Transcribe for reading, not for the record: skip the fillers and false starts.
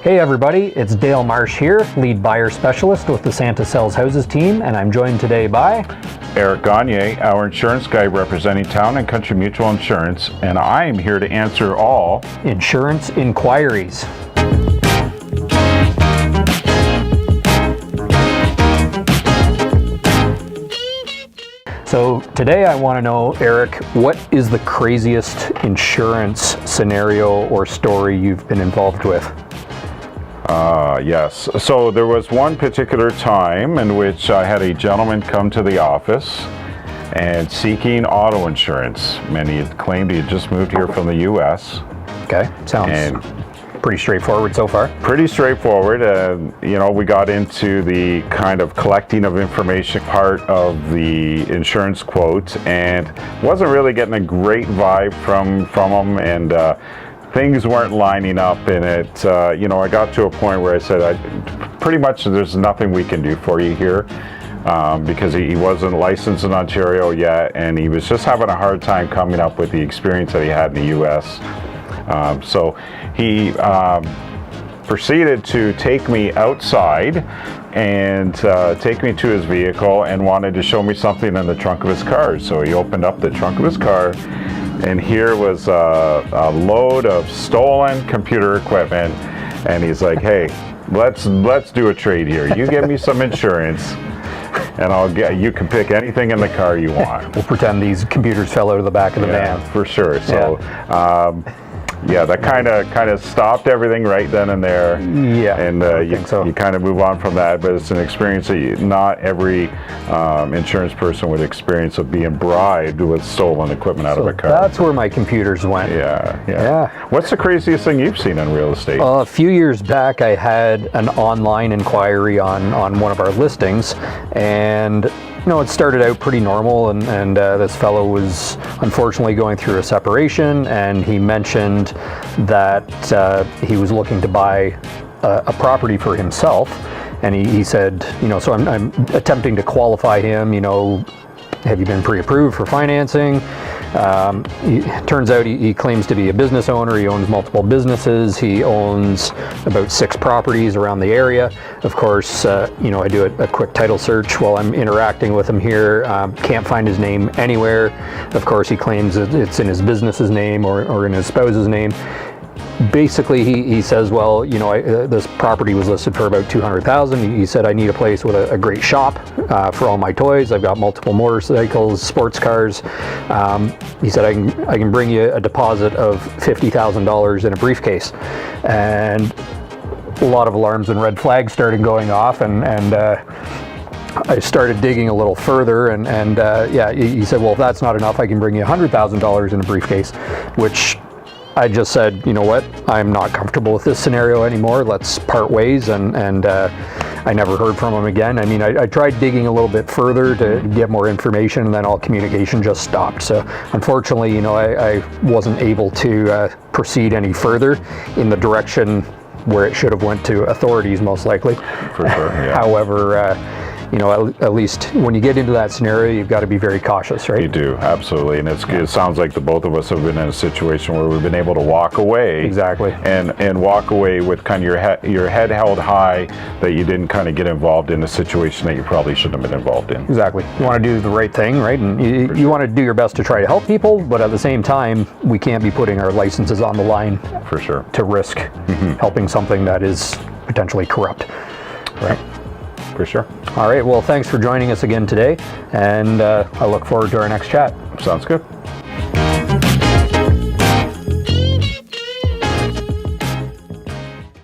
Hey everybody, it's Dale Marsh here, lead buyer specialist with the Santa Sells Houses team, and I'm joined today by Eric Gagne, our insurance guy representing Town and Country Mutual Insurance, and I am here to answer all insurance inquiries. So today I want to know, Eric, what is the craziest insurance scenario or story you've been involved with? Yes. So there was one particular time in which I had a gentleman come to the office and seeking auto insurance. And he had claimed he had just moved here from the U.S. Okay, sounds pretty straightforward so far. Pretty straightforward. We got into the kind of collecting of information part of the insurance quote and wasn't really getting a great vibe from him, and things weren't lining up, and I got to a point where I said, pretty much there's nothing we can do for you here, because he wasn't licensed in Ontario yet, and he was just having a hard time coming up with the experience that he had in the U.S. So he proceeded to take me outside and take me to his vehicle and wanted to show me something in the trunk of his car. So he opened up the trunk of his car, and here was a load of stolen computer equipment, and he's like, hey, let's do a trade here. You give me some insurance and you can pick anything in the car you want. We'll pretend these computers fell out of the back of the van. For sure. So that kind of stopped everything right then and there. Yeah, and you kind of move on from that, but it's an experience that not every insurance person would experience, of being bribed with stolen equipment out of a car. That's where my computers went. Yeah. What's the craziest thing you've seen in real estate? A few years back, I had an online inquiry on one of our listings, and it started out pretty normal, and this fellow was unfortunately going through a separation, and he mentioned that he was looking to buy a property for himself, and he said, so I'm attempting to qualify him, have you been pre-approved for financing? Turns out he claims to be a business owner. He owns multiple businesses. He owns about 6 properties around the area. Of course, I do a quick title search while I'm interacting with him here. Can't find his name anywhere. Of course, he claims it's in his business's name or in his spouse's name. Basically, he says, well, this property was listed for about $200,000. He said, I need a place with a great shop for all my toys. I've got multiple motorcycles, sports cars. He said, I can bring you a deposit of $50,000 in a briefcase. And a lot of alarms and red flags started going off, and I started digging a little further, and he said, well, if that's not enough, I can bring you $100,000 in a briefcase, which I just said, you know what, I'm not comfortable with this scenario anymore. Let's part ways, and I never heard from him again. I mean, I tried digging a little bit further to get more information, and then all communication just stopped. So unfortunately, I wasn't able to proceed any further in the direction where it should have went to authorities, most likely. For sure, yeah. However, at least when you get into that scenario, you've got to be very cautious, right? You do, absolutely. And it sounds like the both of us have been in a situation where we've been able to walk away. Exactly. And walk away with kind of your head held high, that you didn't kind of get involved in a situation that you probably shouldn't have been involved in. Exactly. You want to do the right thing, right? And you want to do your best to try to help people, but at the same time, we can't be putting our licenses on the line. For sure. To risk helping something that is potentially corrupt. Right. For sure. All right. Well, thanks for joining us again today, and I look forward to our next chat. Sounds good.